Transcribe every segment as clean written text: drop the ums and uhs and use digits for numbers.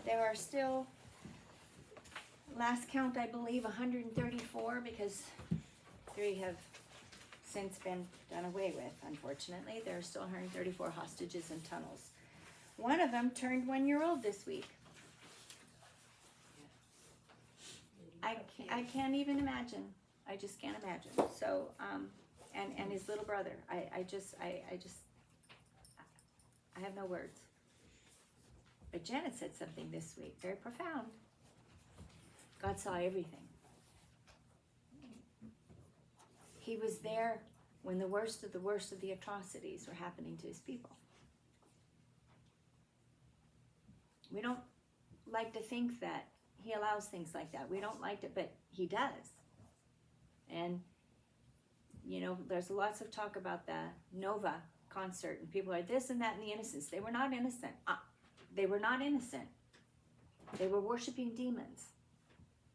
There are still, last count I believe, 134, because 3 have since been done away with, unfortunately. There are still 134 hostages in tunnels. One of them turned 1 year old this week. I can't even imagine. I just can't imagine. So, and his little brother. I have no words. But Janet said something this week, very profound. God saw everything. He was there when the worst of the atrocities were happening to his people. We don't like to think that he allows things like that. We don't like it, but he does. And, you know, there's lots of talk about the Nova concert, and people are this and that and the innocence. They were not innocent. They were not innocent. They were worshiping demons.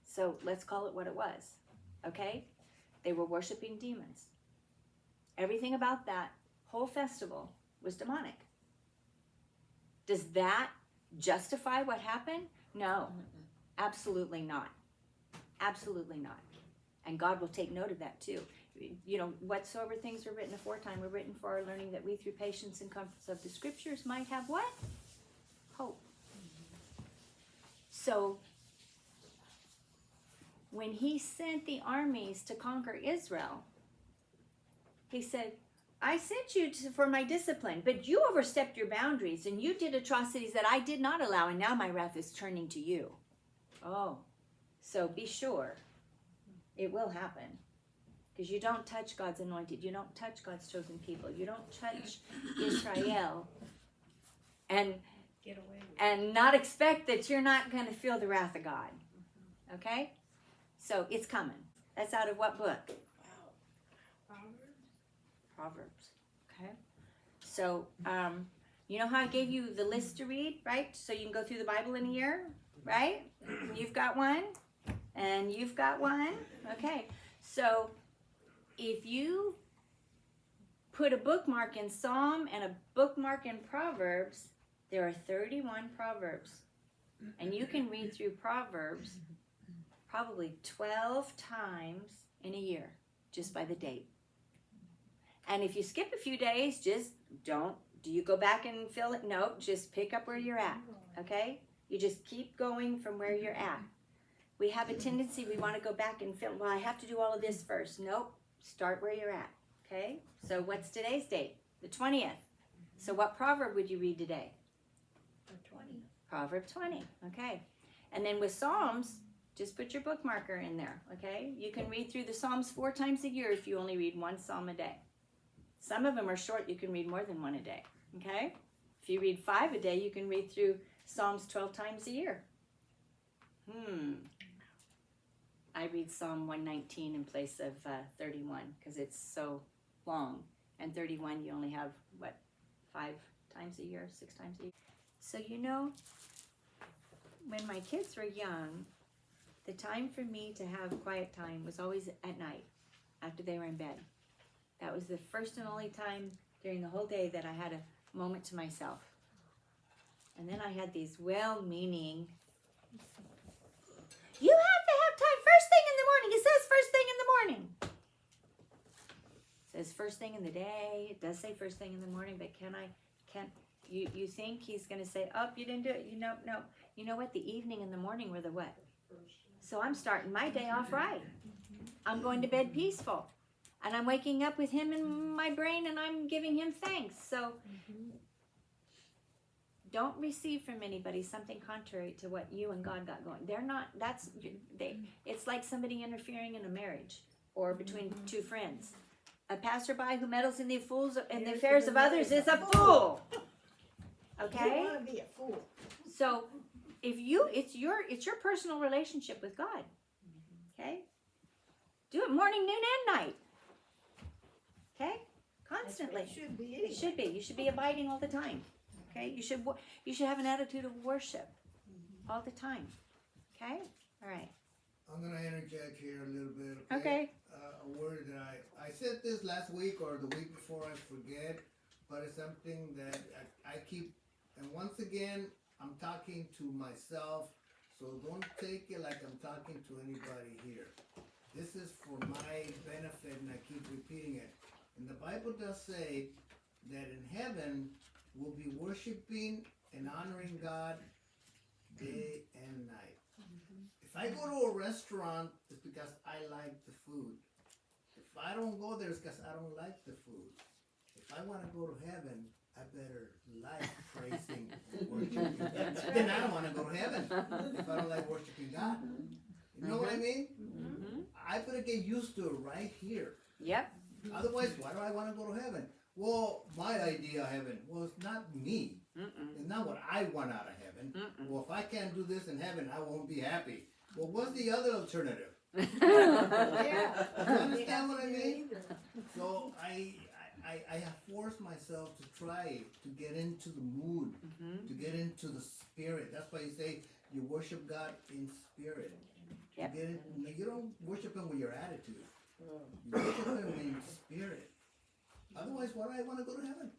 So let's call it what it was, okay? They were worshiping demons. Everything about that whole festival was demonic. Does that justify what happened? No, absolutely not. Absolutely not. And God will take note of that too. You know, whatsoever things were written aforetime were written for our learning, that we through patience and comforts of the scriptures might have what? Hope. So, when he sent the armies to conquer Israel, he said, I sent you for my discipline, but you overstepped your boundaries and you did atrocities that I did not allow, and now my wrath is turning to you. Oh, so be sure it will happen. Because you don't touch God's anointed. You don't touch God's chosen people. You don't touch Israel and Get away with it. and not expect that you're not going to feel the wrath of God. Okay? So it's coming. That's out of what book? Proverbs. Okay. So, you know how I gave you the list to read, right? So you can go through the Bible in a year, right? You've got one, and you've got one. Okay. So, if you put a bookmark in Psalm and a bookmark in Proverbs, there are 31 Proverbs. And you can read through Proverbs probably 12 times in a year, just by the date. And if you skip a few days, just do you go back and fill it? Nope, just pick up where you're at, okay? You just keep going from where you're at. We have a tendency, we want to go back and fill, well, I have to do all of this first. Nope, start where you're at, okay? So what's today's date? The 20th. So what proverb would you read today? 20. Proverb 20, okay. And then with Psalms, just put your bookmarker in there, okay? You can read through the Psalms 4 times a year if you only read one Psalm a day. Some of them are short, you can read more than one a day, okay? If you read 5 a day, you can read through Psalms 12 times a year. I read Psalm 119 in place of 31 because it's so long. And 31 you only have, 5 times a year, 6 times a year. So you know, when my kids were young, the time for me to have quiet time was always at night after they were in bed. That was the first and only time during the whole day that I had a moment to myself. And then I had these well-meaning, you have to have time first thing in the morning. It says first thing in the morning. It says first thing in the day. It does say first thing in the morning, but you think he's going to say, oh, you didn't do it? No. You know what? The evening and the morning were the what? So I'm starting my day off right. I'm going to bed peaceful. And I'm waking up with him in my brain and I'm giving him thanks. So don't receive from anybody something contrary to what you and God got going. They're not, it's like somebody interfering in a marriage or between two friends. A passerby who meddles in the affairs of others is a fool. Okay? You want to be a fool. So it's your personal relationship with God. Okay? Do it morning, noon, and night. Okay? Constantly. It should be anyway. It should be. You should be abiding all the time. Okay? You should have an attitude of worship all the time. Okay? All right. I'm gonna interject here a little bit. Okay. Okay. A word that I said this last week or the week before, I forget, but it's something that I keep. And once again, I'm talking to myself, so don't take it like I'm talking to anybody here. This is for my benefit, and I keep repeating it. And the Bible does say that in heaven we'll be worshiping and honoring God day and night. If I go to a restaurant, it's because I like the food. If I don't go there, it's because I don't like the food. If I want to go to heaven, I better like praising and worshiping God. Then I don't want to go to heaven if I don't like worshiping God. You know what I mean? Mm-hmm. I better get used to it right here. Yep. Otherwise, why do I want to go to heaven? Well, my idea of heaven, well, it's not me. Mm-mm. It's not what I want out of heaven. Mm-mm. Well, if I can't do this in heaven, I won't be happy. Well, what's the other alternative? Yeah. You understand what I mean? So I have forced myself to try to get into the mood, Mhm. to get into the spirit. That's why you say you worship God in spirit. Yep. You don't worship Him with your attitude. You worship Him in spirit. Otherwise, why do I want to go to heaven?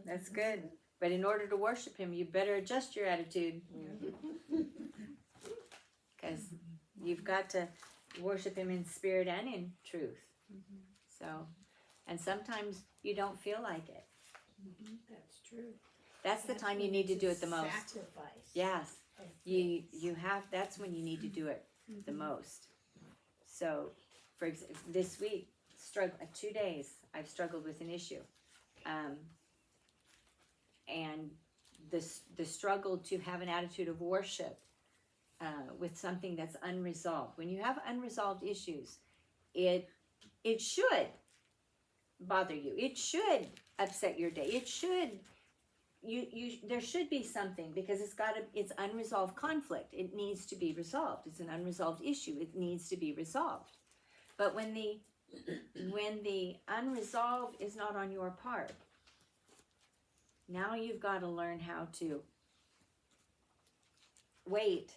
That's good. But in order to worship Him, you better adjust your attitude. Because you've got to worship Him in spirit and in truth. So, and sometimes you don't feel like it. That's true. That's the time you need to do it the most. Sacrifice. Yes. of You things. have, that's when you need to do it the most. So, for example, this week, 2 days, I've struggled with an issue. And the struggle to have an attitude of worship with something that's unresolved. When you have unresolved issues, it should bother you. It should upset your day. It should, there should be something, because it's unresolved conflict. It needs to be resolved. It's an unresolved issue. It needs to be resolved. But when the unresolved is not on your part, now you've got to learn how to wait,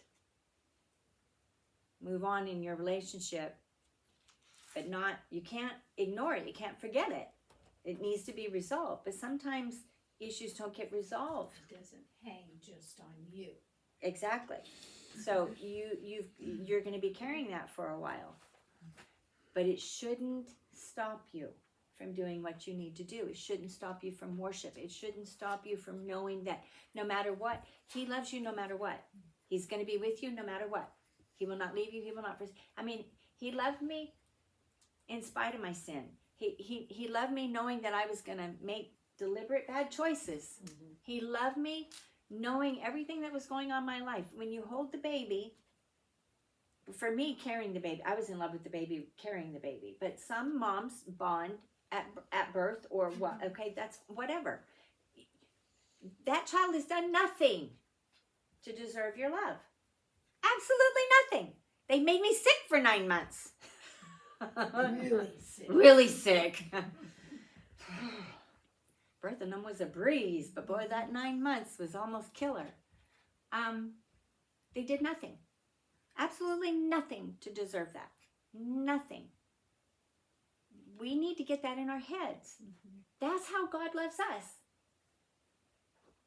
move on in your relationship, but you can't ignore it. You can't forget it. It needs to be resolved. But sometimes issues don't get resolved. It doesn't hang just on you. Exactly. So you're going to be carrying that for a while. But it shouldn't stop you from doing what you need to do. It shouldn't stop you from worship. It shouldn't stop you from knowing that no matter what, He loves you no matter what. He's going to be with you no matter what. He will not leave you. He will not forsake. I mean, He loved me in spite of my sin. He loved me knowing that I was going to make deliberate bad choices. He loved me knowing everything that was going on in my life. When you hold the baby, for me, carrying the baby, I was in love with the baby, carrying the baby. But some moms bond at birth or what? Okay, that's whatever. That child has done nothing to deserve your love. Absolutely nothing. They made me sick for 9 months. Really sick. Really sick. Birth of them was a breeze, but boy, that 9 months was almost killer. They did nothing. Absolutely nothing to deserve that. Nothing. We need to get that in our heads. That's how God loves us.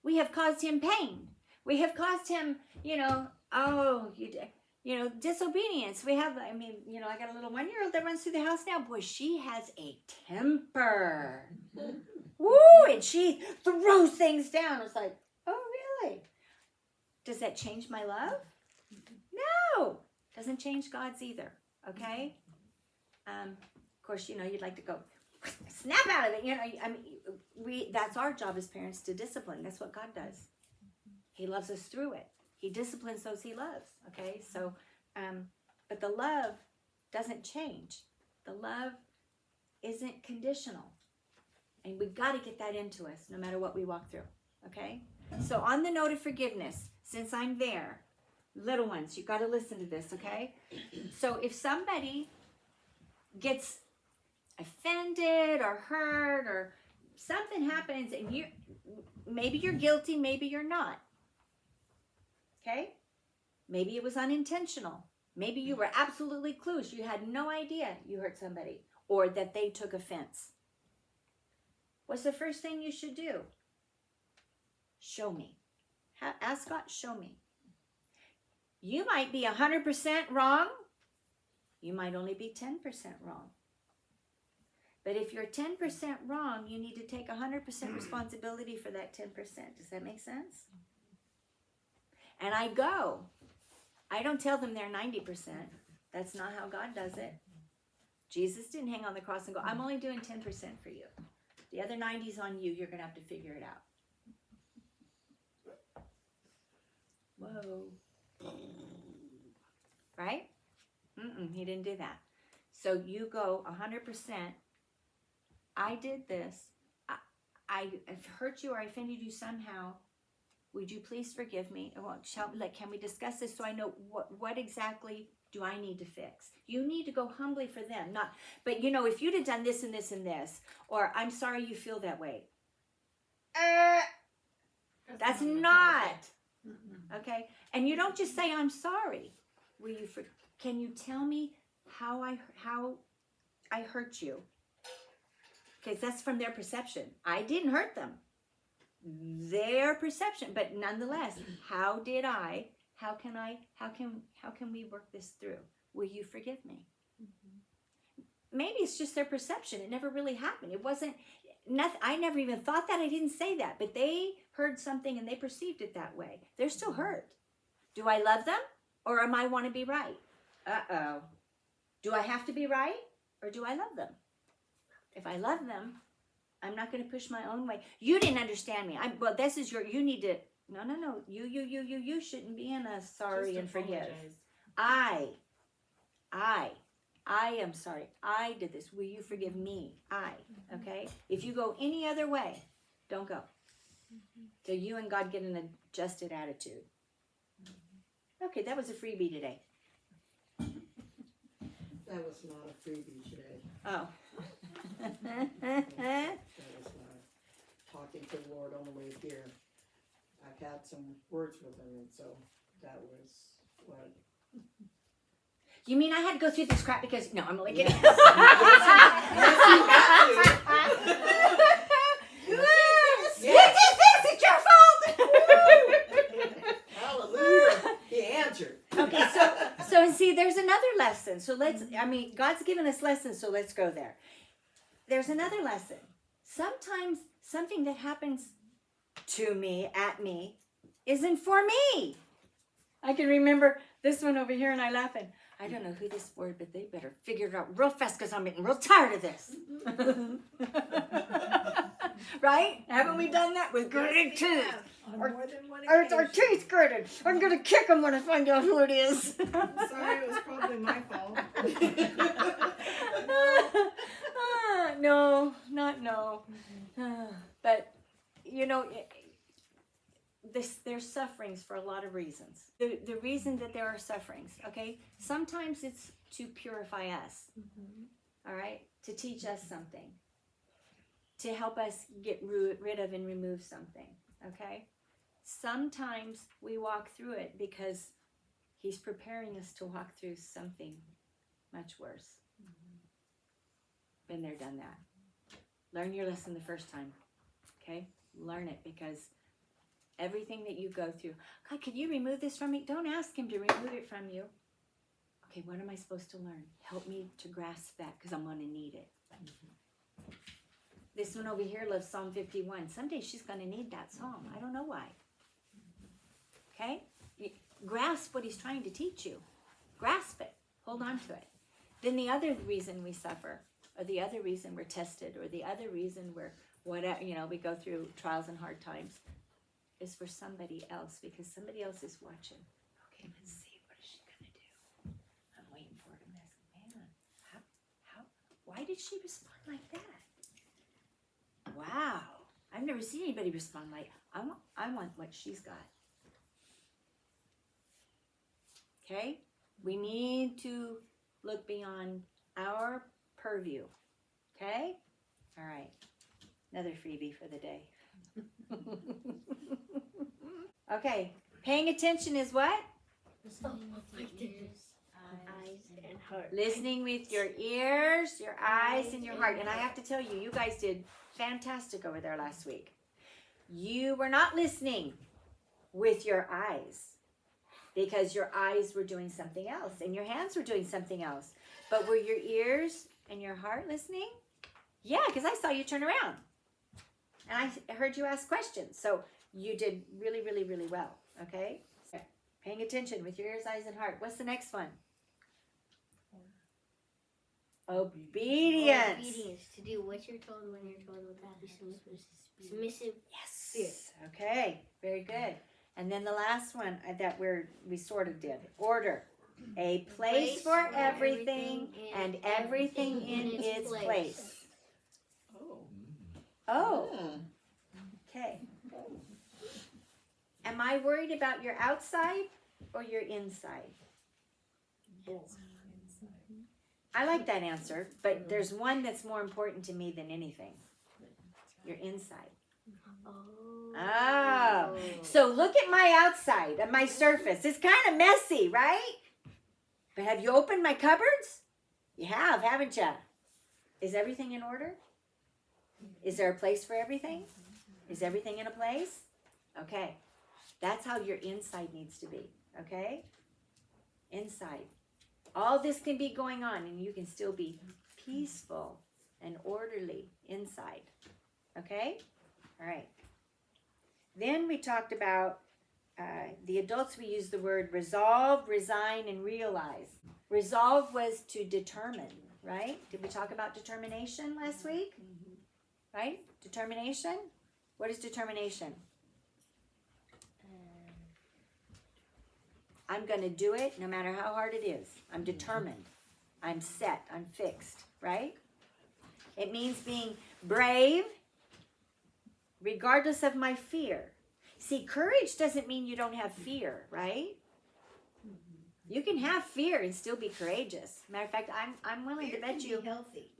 We have caused Him pain. We have caused Him, disobedience. I got a little 1-year-old that runs through the house now. Boy, she has a temper. Woo! And she throws things down. It's like, oh, really? Does that change my love? No. Doesn't change God's either. Okay? Of course, you'd like to go snap out of it. That's our job as parents, to discipline. That's what God does. He loves us through it. He disciplines those He loves. Okay? So, but the love doesn't change. The love isn't conditional. And we've got to get that into us no matter what we walk through. Okay? So on the note of forgiveness, since I'm there, little ones, you've got to listen to this, okay? So if somebody gets offended or hurt or something happens and maybe you're guilty, maybe you're not. Okay? Maybe it was unintentional. Maybe you were absolutely clueless. You had no idea you hurt somebody or that they took offense. What's the first thing you should do? Show me. Ask God, show me. You might be 100% wrong. You might only be 10% wrong. But if you're 10% wrong, you need to take 100% responsibility for that 10%. Does that make sense? And I don't tell them they're 90%. That's not how God does it. Jesus didn't hang on the cross and go, I'm only doing 10% for you. The other 90's on you. You're going to have to figure it out. Whoa. Right? He didn't do that. So you go 100%. I did this. I hurt you or I offended you somehow. Would you please forgive me? Can we discuss this so I know what exactly do I need to fix? You need to go humbly for them. But if you'd have done this and this and this, or I'm sorry you feel that way. That's not. Okay? And you don't just say, I'm sorry. Can you tell me how I hurt you? Because that's from their perception. I didn't hurt them. Their perception, but nonetheless, how can we work this through? Will you forgive me? Maybe it's just their perception. It never really happened. It wasn't nothing. I never even thought that. I didn't say that, but they heard something and they perceived it that way. They're still hurt. Do I love them or am I want to be right? Do I have to be right or do I love them? If I love them, I'm not going to push my own way. You didn't understand me. You need to, no. You shouldn't be in a sorry and forgive. I am sorry. I did this. Will you forgive me? Okay? If you go any other way, don't go. So you and God get an adjusted attitude. Okay, that was a freebie today. That was not a freebie today. Oh. That was talking to the Lord on the way here. I've had some words with him, and so that was what. You mean I had to go through this crap because... No, I'm only kidding. Yes, You did this! It's your fault! Hallelujah! He answered. Okay, so see, there's another lesson. So God's given us lessons, so let's go there. There's another lesson. Sometimes something that happens to me, at me, isn't for me. I can remember this one over here and I laughing. I don't know who this for, but they better figure it out real fast because I'm getting real tired of this. Right? Haven't we done that with gritted teeth? On more than one Our occasion. teeth gritted. I'm going to kick them when I find out who it is. Sorry, it was probably my fault. No, not no. But, there's sufferings for a lot of reasons. The reason that there are sufferings, okay? Sometimes it's to purify us, all right? To teach us something. To help us get rid of and remove something, okay? Sometimes we walk through it because he's preparing us to walk through something much worse. Been there, done that. Learn your lesson the first time, okay? Learn it because everything that you go through, God, could you remove this from me? Don't ask him to remove it from you. Okay, what am I supposed to learn? Help me to grasp that because I'm going to need it. This one over here loves Psalm 51. Someday she's going to need that psalm. I don't know why. Okay? Grasp what he's trying to teach you. Grasp it. Hold on to it. Then the other reason we suffer, or the other reason we're tested, or the other reason we're whatever, we go through trials and hard times, is for somebody else, because somebody else is watching. Okay, let's see, what is she gonna do? I'm waiting for her to mess. Man, how? Why did she respond like that? Wow, I've never seen anybody respond like, I want what she's got. Okay, we need to look beyond our purview. Okay, all right, another freebie for the day. Okay, paying attention is what? Eyes and heart. Listening with your ears, your eyes, and your heart. And I have to tell you, you guys did fantastic over there last week. You were not listening with your eyes, because your eyes were doing something else and your hands were doing something else. But were your ears and your heart listening? Yeah, because I saw you turn around and I heard you ask questions. So you did really, really, really well. Okay? Paying attention with your ears, eyes, and heart. What's the next one? Obedience. Obedience, to do what you're told when you're told without be submissive. Yes. Okay. Very good. And then the last one that we sort of did. Order. A place for everything and everything in its place. Oh. Oh. Yeah. Okay. Am I worried about your outside or your inside? Both. I like that answer, but there's one that's more important to me than anything. Your inside. Oh. So look at my outside, at my surface. It's kind of messy, right? But have you opened my cupboards? You have, haven't you? Is everything in order? Is there a place for everything? Is everything in a place? Okay. That's how your inside needs to be. Okay? Inside. All this can be going on and you can still be peaceful and orderly inside. Okay? All right. Then we talked about the adults. We used the word resolve, resign, and realize. Resolve was to determine, right? Did we talk about determination last week? Right? Determination? What is determination? I'm going to do it no matter how hard it is. I'm determined. I'm set. I'm fixed, right? It means being brave regardless of my fear. See, courage doesn't mean you don't have fear, right? You can have fear and still be courageous. Matter of fact, I'm willing to bet you healthy.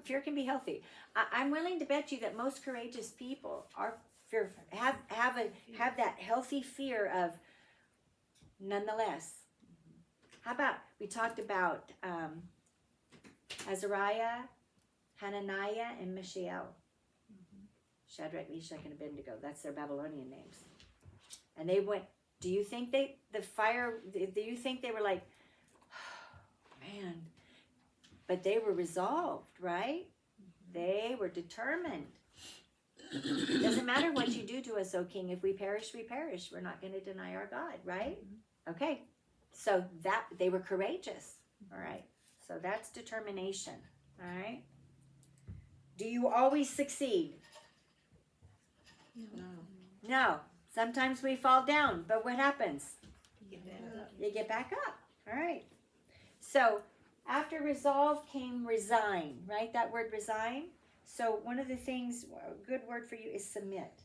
fear can be healthy. I'm willing to bet you that most courageous people are fear, have that healthy fear of nonetheless. How about we talked about Azariah, Hananiah, and Mishael. Shadrach, Meshach, and Abednego. That's their Babylonian names. And they went. Do you think do you think they were like, oh, man? But they were resolved, right? They were determined. It doesn't matter what you do to us, O King. If we perish, we perish. We're not going to deny our God, right? Okay. So that they were courageous. All right. So that's determination. All right. Do you always succeed? No. No. Sometimes we fall down, but what happens? You get back up. You get back up. All right. So after resolve came resign, right? That word resign. So one of the things, a good word for you is submit.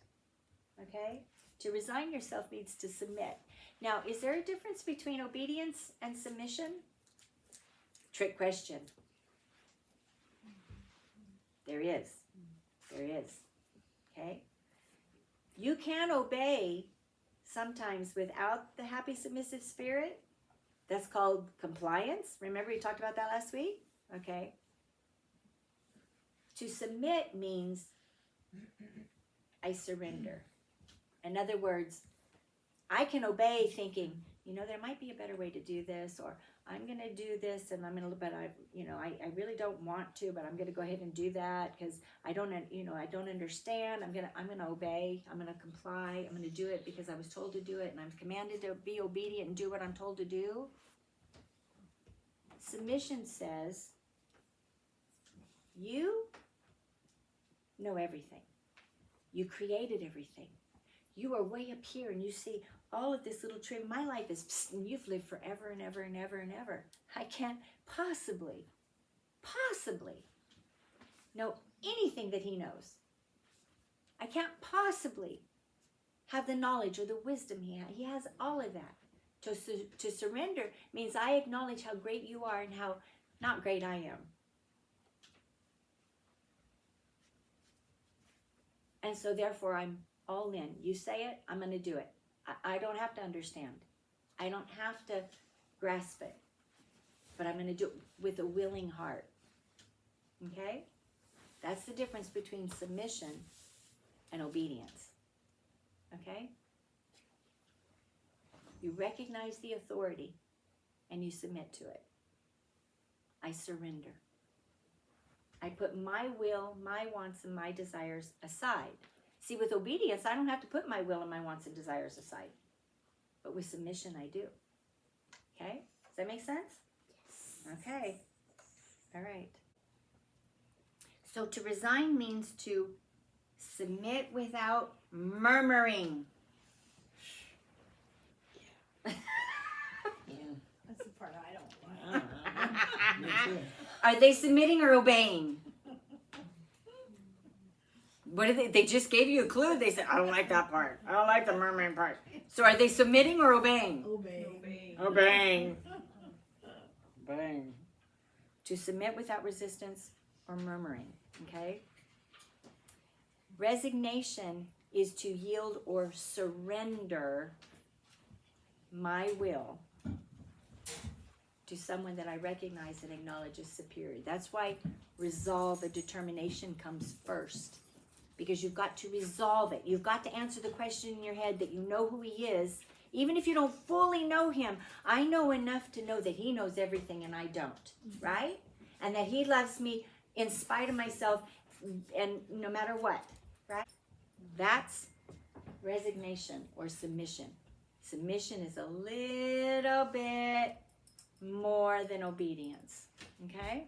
Okay? To resign yourself means to submit. Now, is there a difference between obedience and submission? Trick question. There is. There is. Okay? You can obey sometimes without the happy submissive spirit. That's called compliance. Remember we talked about that last week? Okay. To submit means I surrender. In other words, I can obey thinking, there might be a better way to do this, or I'm going to do this, and but I really don't want to, but I'm going to go ahead and do that because I don't understand. I'm going to obey. I'm going to comply. I'm going to do it because I was told to do it, and I'm commanded to be obedient and do what I'm told to do. Submission says, you know everything. You created everything. You are way up here and you see all of this little tree. My life is, and you've lived forever and ever and ever and ever. I can't possibly know anything that he knows. I can't possibly have the knowledge or the wisdom he has. He has all of that. To surrender means I acknowledge how great you are and how not great I am. And so therefore I'm all in. You say it, I'm going to do it. I don't have to understand. I don't have to grasp it. But I'm going to do it with a willing heart. Okay? That's the difference between submission and obedience. Okay? You recognize the authority and you submit to it. I surrender. I put my will, my wants, and my desires aside. See, with obedience, I don't have to put my will and my wants and desires aside. But with submission, I do. Okay? Does that make sense? Yes. Okay. All right. So to resign means to submit without murmuring. That's the part I don't like. Me too. Are they submitting or obeying? What did they just gave you a clue. They said, I don't like that part. I don't like the murmuring part. So are they submitting or obeying? Obey. Obeying. Obeying. To submit without resistance or murmuring. Okay? Resignation is to yield or surrender my will to someone that I recognize and acknowledge as superior. That's why resolve and determination comes first. Because you've got to resolve it. You've got to answer the question in your head that you know who he is. Even if you don't fully know him, I know enough to know that he knows everything and I don't. Right? And that he loves me in spite of myself and no matter what. Right? That's resignation or submission. Submission is a little bit more than obedience. Okay?